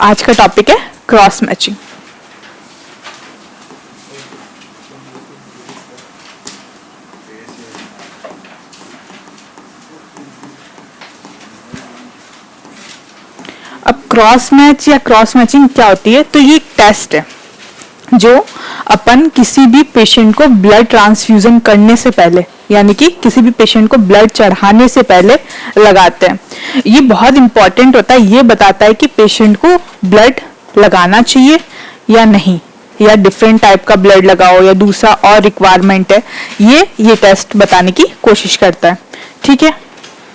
आज का टॉपिक है क्रॉस मैचिंग। अब क्रॉस मैच या क्रॉस मैचिंग क्या होती है? तो ये एक टेस्ट है जो अपन किसी भी पेशेंट को ब्लड ट्रांसफ्यूजन करने से पहले, यानी कि किसी भी पेशेंट को ब्लड चढ़ाने से पहले लगाते हैं। ये बहुत इंपॉर्टेंट होता है, ये बताता है कि पेशेंट को ब्लड लगाना चाहिए या नहीं, या डिफरेंट टाइप का ब्लड लगाओ या दूसरा और रिक्वायरमेंट है, ये टेस्ट बताने की कोशिश करता है। ठीक है,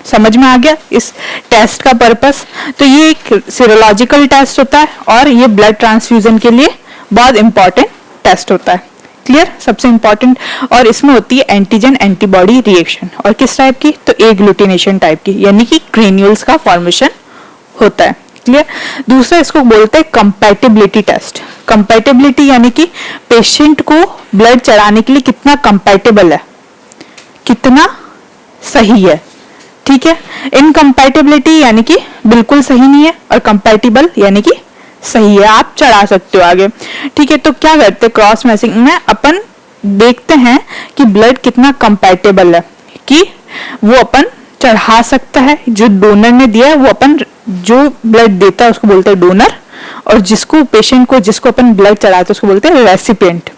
समझ में आ गया इस टेस्ट का पर्पस? तो ये एक सीरोलॉजिकल टेस्ट होता है और ये ब्लड ट्रांसफ्यूजन के लिए बहुत इंपॉर्टेंट टेस्ट होता है। क्लियर? सबसे इंपॉर्टेंट। और इसमें होती है एंटीजन एंटीबॉडी रिएक्शन। और किस टाइप की? तो एग्लूटिनेशन टाइप की, यानी कि ग्रेन्यूल्स का फॉर्मेशन होता है। क्लियर? दूसरा इसको बोलते हैं कंपैटिबिलिटी टेस्ट। कंपैटिबिलिटी यानी कि पेशेंट को ब्लड चढ़ाने के लिए कितना कंपैटिबल है, कितना सही है। ठीक है, इनकम्पैटिबिलिटी यानी कि बिल्कुल सही नहीं है, और कंपैटिबल यानी कि सही है, आप चढ़ा सकते हो आगे। ठीक है, तो क्या करते हैं क्रॉस मैचिंग में? अपन देखते हैं कि ब्लड कितना कंपैटिबल है, कि वो अपन चढ़ा सकता है। जो डोनर ने दिया है वो अपन, जो ब्लड देता है उसको बोलते हैं डोनर, और जिसको पेशेंट को जिसको अपन ब्लड चढ़ाते हैं उसको बोलते हैं रेसिपिएंट।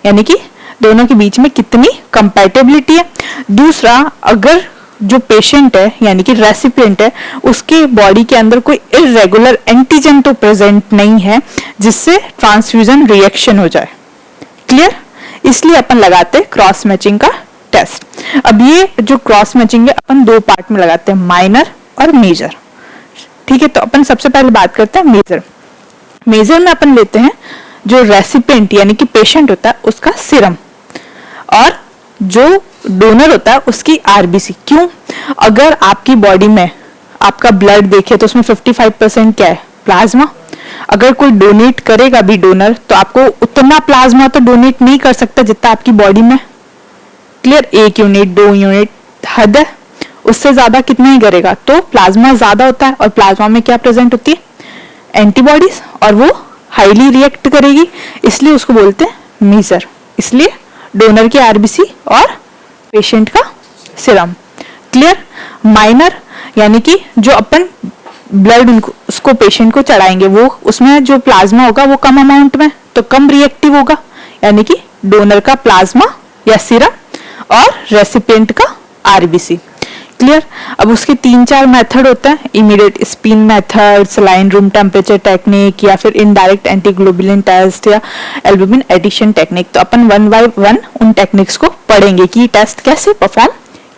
यानी कि दोनों के बीच में कितनी कंपैटिबिलिटी है। दूसरा, अगर जो पेशेंट है यानी कि रेसिपिएंट है, उसके बॉडी के अंदर कोई इरेगुलर एंटीजन तो प्रेजेंट नहीं है जिससे ट्रांसफ्यूजन रिएक्शन हो जाए। क्लियर? इसलिए अपन लगाते हैं क्रॉस मैचिंग का टेस्ट। अब ये जो क्रॉस मैचिंग है अपन दो पार्ट में लगाते हैं, माइनर और मेजर। ठीक है, तो अपन सबसे पहले बात करते हैं मेजर। मेजर में अपन लेते हैं जो रेसिपिएंट यानी कि पेशेंट होता है उसका सीरम, और जो डोनर होता है उसकी आरबीसी। क्यों? अगर आपकी बॉडी में आपका ब्लड देखे तो उसमें 55% क्या है? प्लाज्मा। अगर कोई डोनेट करेगा भी डोनर, तो आपको उतना प्लाज्मा तो डोनेट नहीं कर सकता जितना आपकी बॉडी में। क्लियर? 1 यूनिट 2 यूनिट हद है, उससे ज्यादा कितना ही करेगा। तो प्लाज्मा ज्यादा होता है, और प्लाज्मा में क्या प्रेजेंट होती है? एंटीबॉडीज, और वो हाईली रिएक्ट करेगी, इसलिए उसको बोलते हैं मेजर। इसलिए डोनर की आरबीसी और पेशेंट का सीरम। क्लियर? माइनर यानी कि जो अपन ब्लड उसको पेशेंट को चढ़ाएंगे, वो उसमें जो प्लाज्मा होगा वो कम अमाउंट में, तो कम रिएक्टिव होगा, यानी कि डोनर का प्लाज्मा या सीरम और रेसिपिएंट का आरबीसी। क्लियर? अब उसके 3-4 मेथड होते हैं, immediate spin method, saline room temperature technique, या फिर इनडायरेक्ट एंटीग्लोबुलिन टेस्ट, या एल्बुमिन एडिशन टेक्निक। तो अपन 1 बाय 1 उन टेक्निक्स को पढ़ेंगे कि टेस्ट कैसे परफॉर्म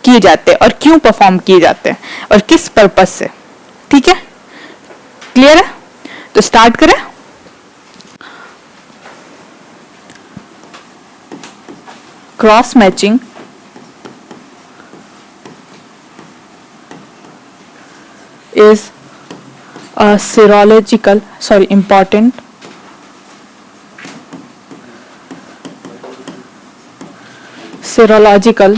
किए जाते हैं और क्यों परफॉर्म किए जाते हैं और किस पर्पज से। ठीक है, क्लियर है? तो स्टार्ट करें। Cross matching is a important serological।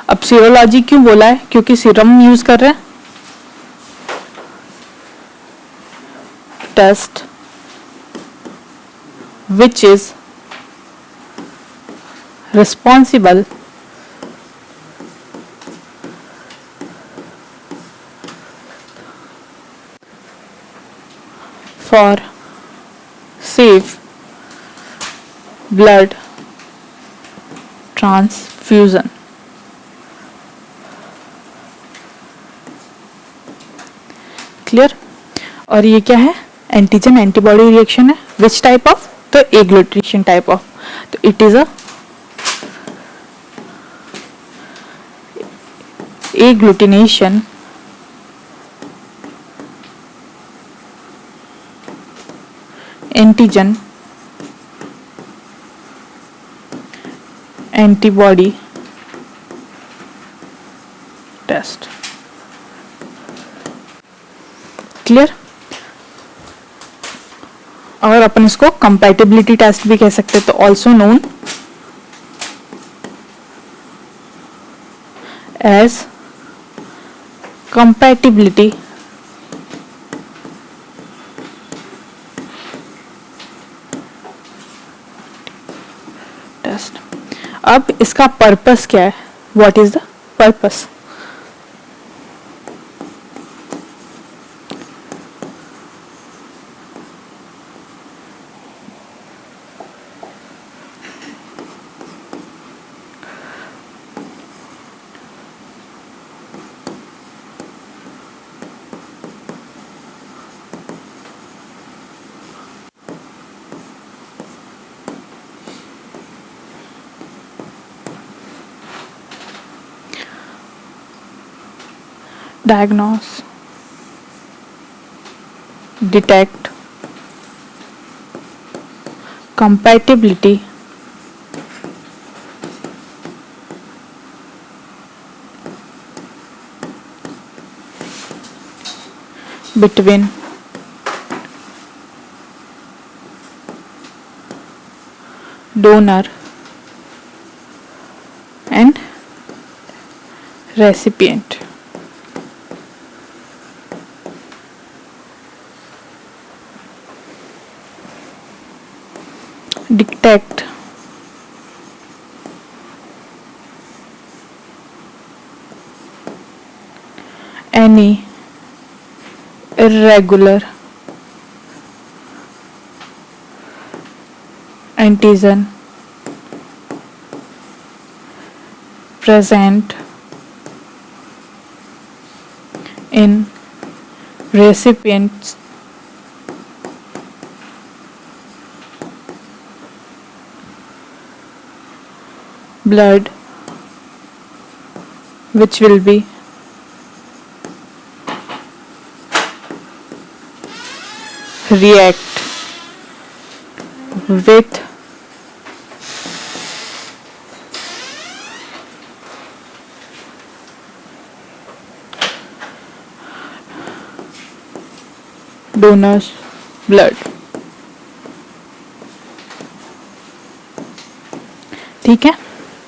अब सीरोलॉजी क्यों बोला है? क्योंकि सीरम यूज कर रहे हैं। Test which is responsible for safe blood transfusion। Clear? और ये क्या है? एंटीजन एंटीबॉडी रिएक्शन है। Which type of? तो एग्लूटिनेशन टाइप ऑफ। तो it is a agglutination antigen antibody test. Clear? और अपन इसको कंपैटिबिलिटी टेस्ट भी कह सकते हैं, तो ऑल्सो नोन एज compatibility अब इसका पर्पस क्या है? What is the purpose? Diagnose, detect compatibility between donor and recipient. Detect any irregular antigen present in recipient's blood, which will be react with donor's blood. ठीक है,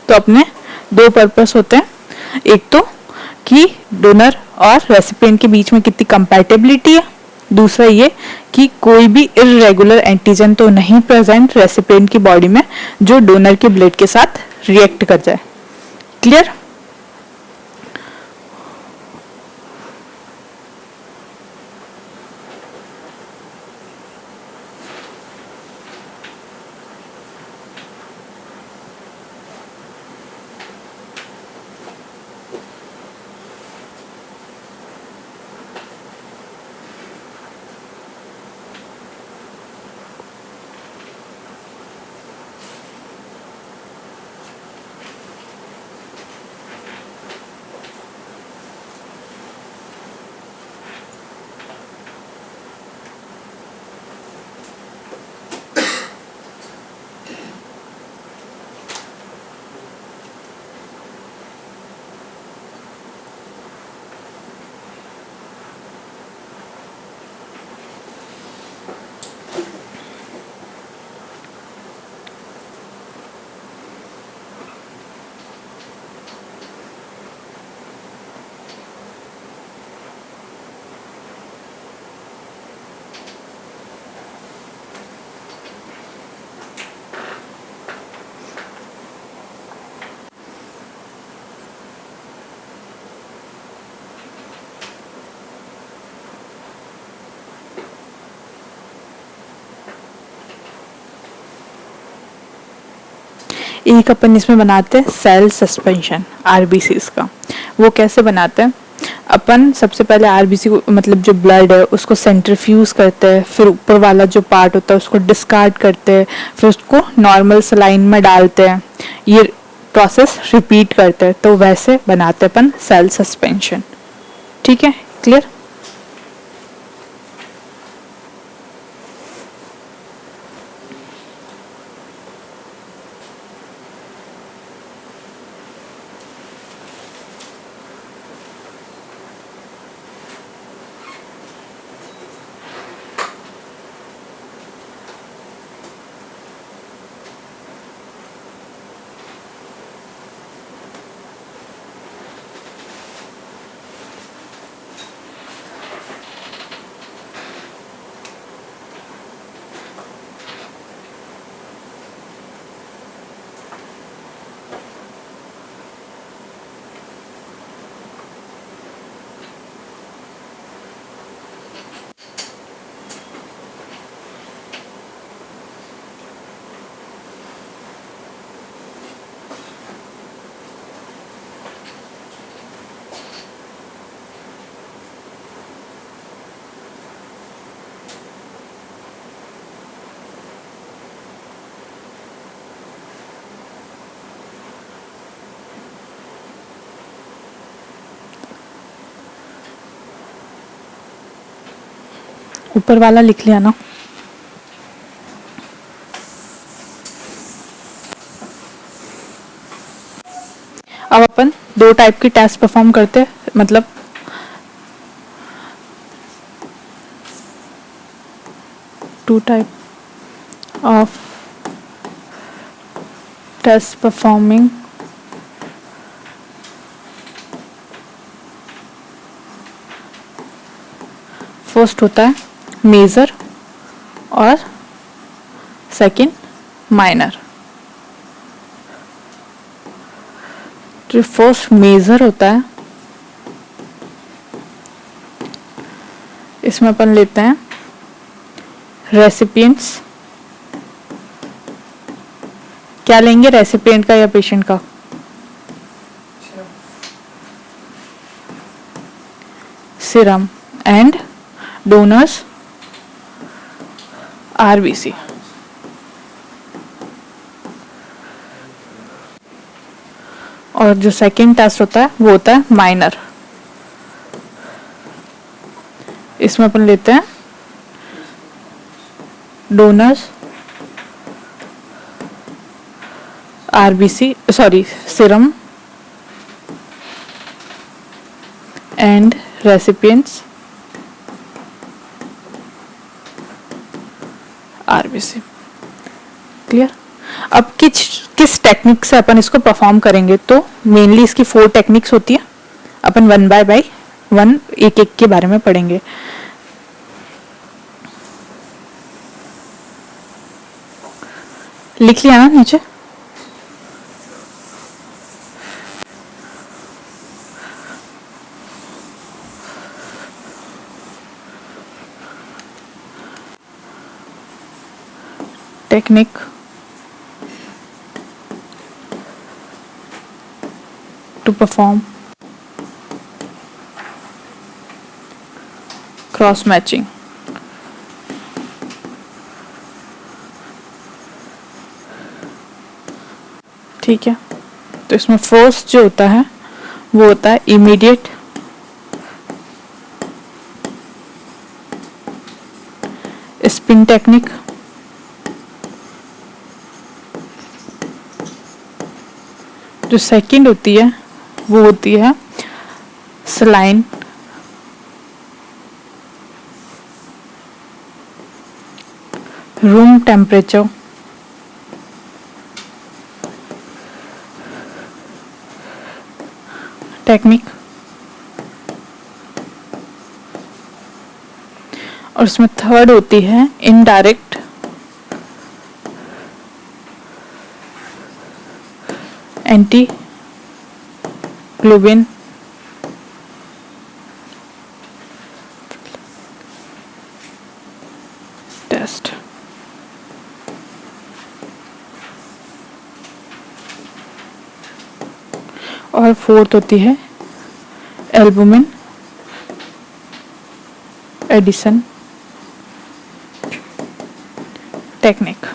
तो अपने दो purpose होते हैं, एक तो कि डोनर और रेसिपिएंट के बीच में कितनी कंपैटिबिलिटी है, दूसरा ये कि कोई भी इरेगुलर एंटीजन तो नहीं प्रेजेंट रेसिपिएंट की बॉडी में जो डोनर के ब्लड के साथ रिएक्ट कर जाए। क्लियर? एक अपन इसमें बनाते हैं सेल सस्पेंशन आरबीसीज का। वो कैसे बनाते हैं? अपन सबसे पहले आरबीसी को मतलब जो ब्लड है उसको सेंट्रीफ्यूज करते हैं, फिर ऊपर वाला जो पार्ट होता है उसको डिस्कार्ड करते हैं, फिर उसको नॉर्मल सलाइन में डालते हैं, ये प्रोसेस रिपीट करते हैं। तो वैसे बनाते हैं अपन सेल सस्पेंशन। ठीक है, क्लियर? ऊपर वाला लिख लिया ना। अब अपन दो टाइप की टेस्ट परफॉर्म करते हैं, मतलब two type of test performing first होता है मेजर और सेकंड माइनर। जो फर्स्ट मेजर होता है इसमें अपन लेते हैं रेसिपिएंट्स। क्या लेंगे, रेसिपिएंट का या पेशेंट का? Serum and donors RBC. और जो सेकंड टेस्ट होता है वो होता है माइनर। इसमें अपन लेते हैं donors RBC, sorry serum and recipients RBC. Clear? अब किस टेक्निक से अपन इसको परफॉर्म करेंगे, तो मेनली इसकी 4 टेक्निक्स होती है। अपन 1 बाय 1 एक एक के बारे में पढ़ेंगे। लिख लिया ना नीचे? Technique to perform cross matching। ठीक है, तो इसमें फर्स्ट जो होता है वो होता है इमीडिएट स्पिन टेक्निक। जो सेकंड होती है वो होती है सलाइन रूम टेम्परेचर टेक्निक। और उसमें थर्ड होती है इनडायरेक्ट एंटी ग्लोबिन टेस्ट। और फोर्थ होती है एल्बुमिन एडिशन टेक्निक।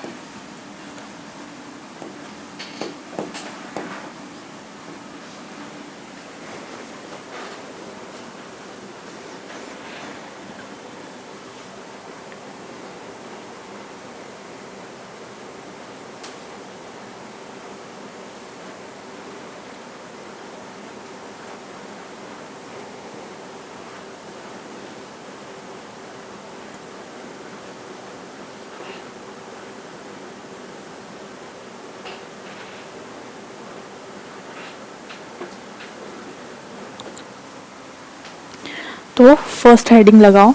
तो फर्स्ट हेडिंग लगाओ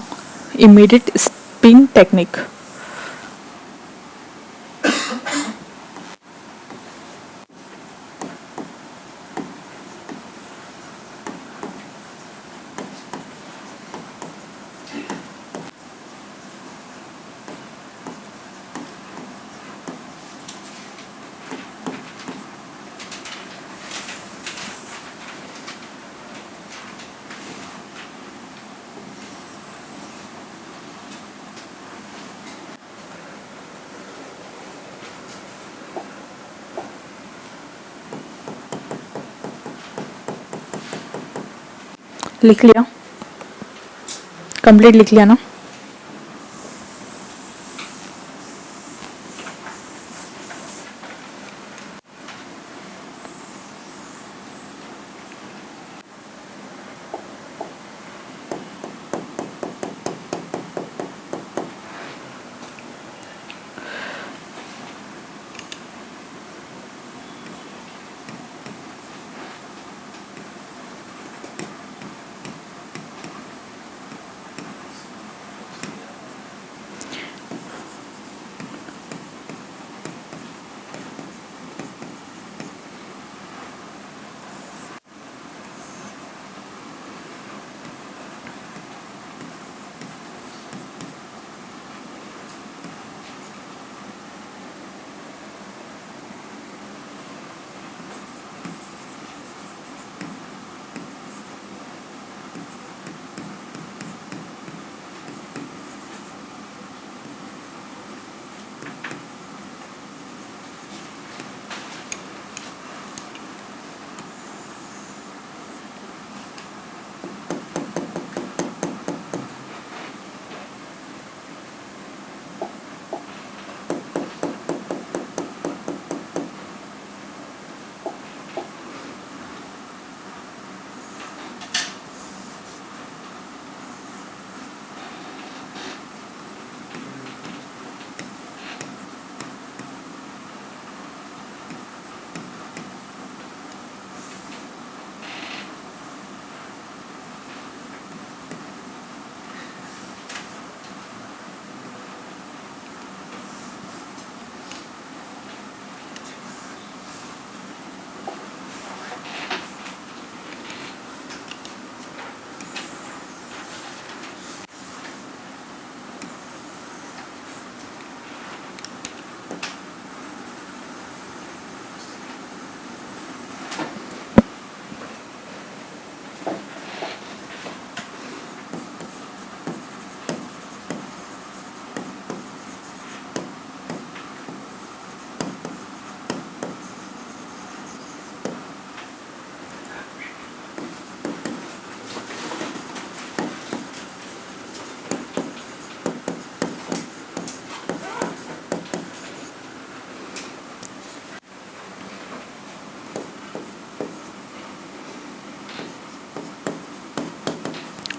इमीडिएट स्पिन टेक्निक। लिख लिया? कंप्लीट लिख लिया ना?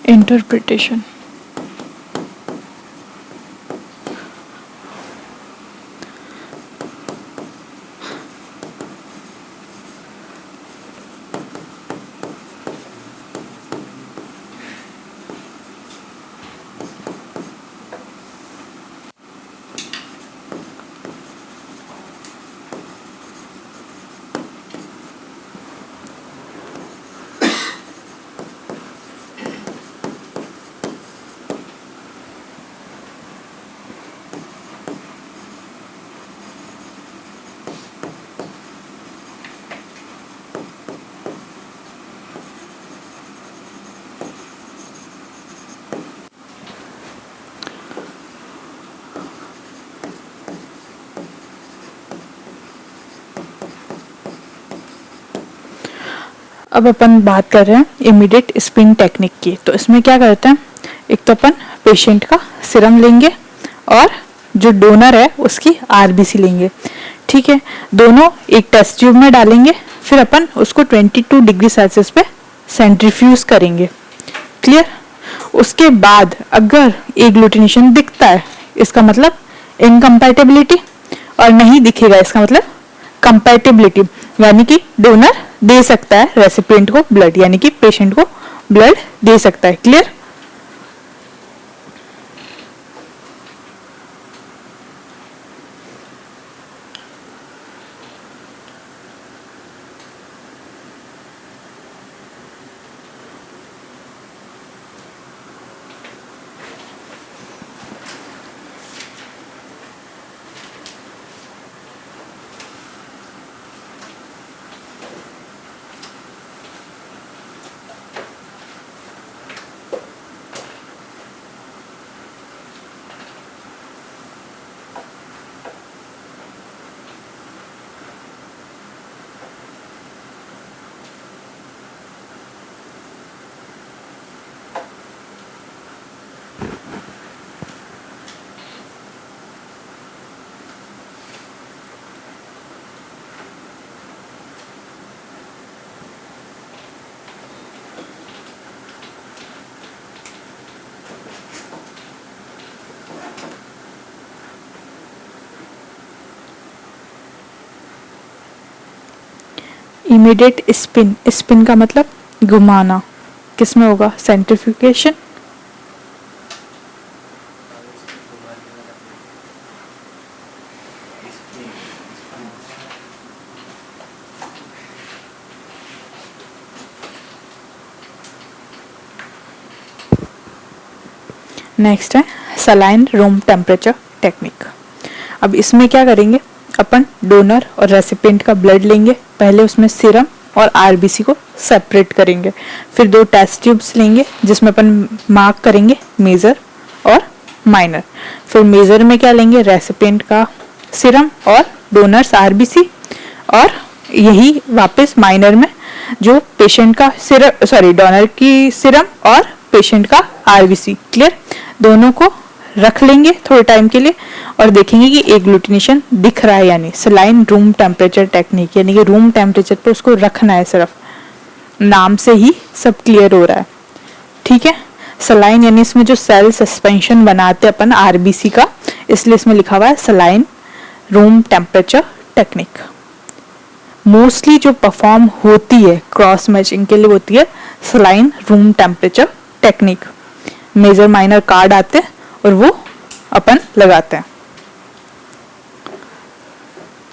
interpretation. अब अपन बात कर रहे हैं इमीडिएट स्पिन टेक्निक की। तो इसमें क्या करते हैं, एक तो अपन पेशेंट का सीरम लेंगे और जो डोनर है उसकी आरबीसी लेंगे, ठीक है। दोनों एक टेस्ट ट्यूब में डालेंगे, फिर अपन उसको 22 डिग्री सेल्सियस पे सेंट्रीफ्यूज करेंगे, क्लियर। उसके बाद अगर एग्लूटिनेशन दिखता है इसका मतलब इनकम्पैटिबिलिटी, और नहीं दिखेगा इसका मतलब कंपैटिबिलिटी, यानी कि डोनर दे सकता है रेसिपिएंट को ब्लड, यानी कि पेशेंट को ब्लड दे सकता है, क्लियर। इमीडिएट स्पिन, स्पिन का मतलब घुमाना, किसमें होगा, सेंट्रिफ्यूगेशन। नेक्स्ट है सलाइन रूम टेम्परेचर टेक्निक। अब इसमें क्या करेंगे, अपन डोनर और रेसिपिएंट का ब्लड लेंगे, पहले उसमें सीरम और आरबीसी को सेपरेट करेंगे, फिर 2 टेस्ट ट्यूब्स लेंगे जिसमें अपन मार्क करेंगे मेजर और माइनर। फिर मेजर में क्या लेंगे, रेसिपिएंट का सीरम और डोनर्स आरबीसी, और यही वापस माइनर में जो पेशेंट का सीरम, सॉरी डोनर की सीरम और पेशेंट का आरबीसी, क्लियर। दोनों को रख लेंगे थोड़े टाइम के लिए और देखेंगे कि एग्लूटिनेशन दिख रहा है, यानी सलाइन रूम टेम्परेचर टेक्निक, यानी कि रूम टेम्परेचर पे उसको रखना है, सिर्फ नाम से ही सब क्लियर हो रहा है, ठीक है। सलाइन यानी इसमें जो सेल सस्पेंशन बनाते हैं अपन आरबीसी का, इसलिए इसमें लिखा हुआ है saline room temperature technique. Mostly जो परफॉर्म होती है क्रॉस मैचिंग के लिए होती है saline room temperature technique. Major minor card आते हैं और वो अपन लगाते हैं,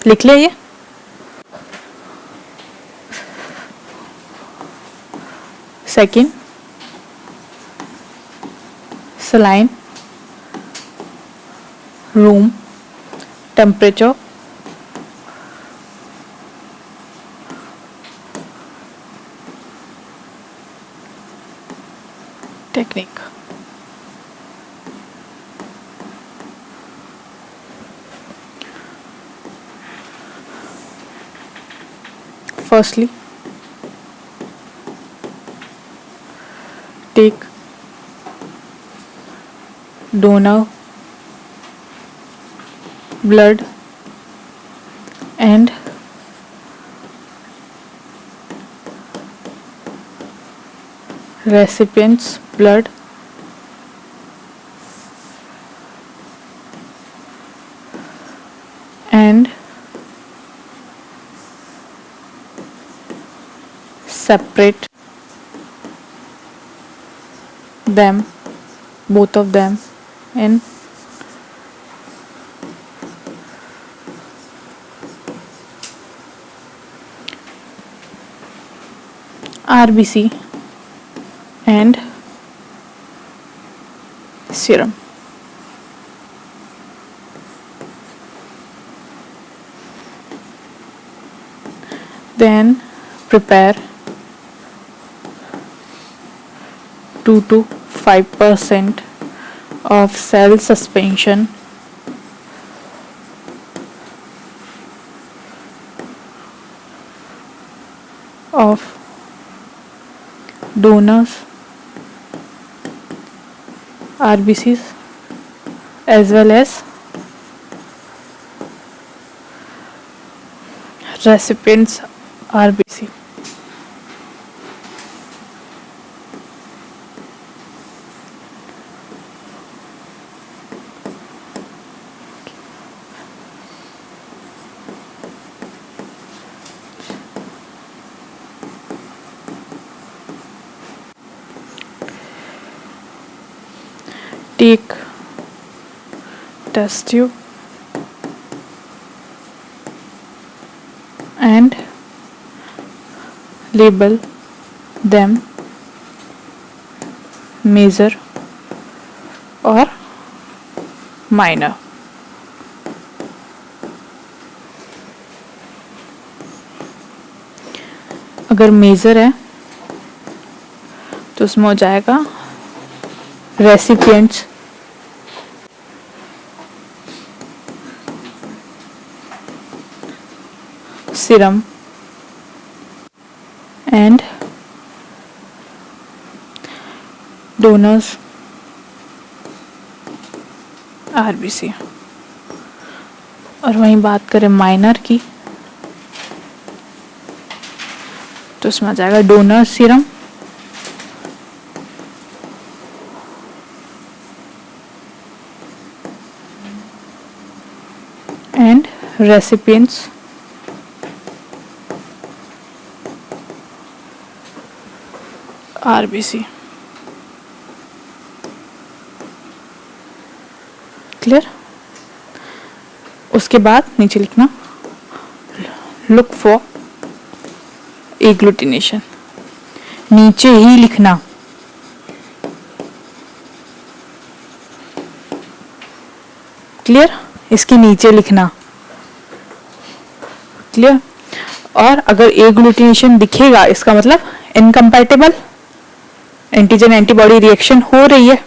लिख लिया ये। Second, saline room temperature technique. Firstly, take donor blood and recipient's blood and separate them, both of them, in RBC and serum. Then prepare 2 to 5% of cell suspension of donors RBCs as well as recipients RBC. Take test tube and label them major or minor. अगर major है तो उसमें हो जाएगा recipients serum and donors RBC. और वहीं बात करें माइनर की तो उसमें आ जाएगा donor serum and recipients RBC. Clear? उसके बाद नीचे लिखना लुक फॉर एग्लूटिनेशन, नीचे ही लिखना। क्लियर? इसके नीचे लिखना। क्लियर? और अगर एग्लूटिनेशन दिखेगा इसका मतलब इनकम्पैटिबल, एंटीजन एंटीबॉडी रिएक्शन हो रही है।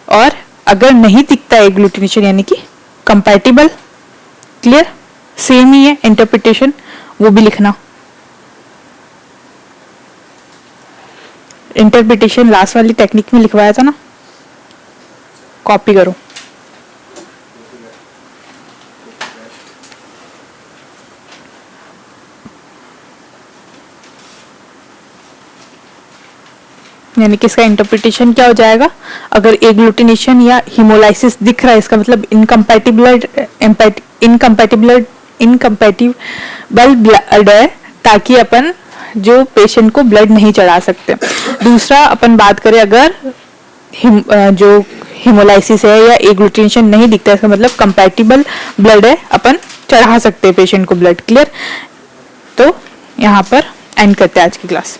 और अगर नहीं दिखता एग्लूटिनेशन यानी कि कंपैटिबल। क्लियर? सेम ही है इंटरप्रिटेशन, वो भी लिखना। इंटरप्रिटेशन लास्ट वाली टेक्निक में लिखवाया था ना, कॉपी करो। यानी कि इसका इंटरप्रिटेशन क्या हो जाएगा, अगर एग्लूटिनेशन या हीमोलाइसिस दिख रहा है इसका मतलब इनकम्पैटिबल ब्लड है, ताकि अपन जो पेशेंट को ब्लड नहीं चढ़ा सकते। दूसरा अपन बात करें अगर जो हीमोलाइसिस है या एग्लूटिनेशन नहीं दिखता है इसका मतलब कंपैटिबल ब्लड है, अपन चढ़ा सकते हैं पेशेंट को ब्लड। क्लियर? तो यहाँ पर एंड करते हैं आज की क्लास।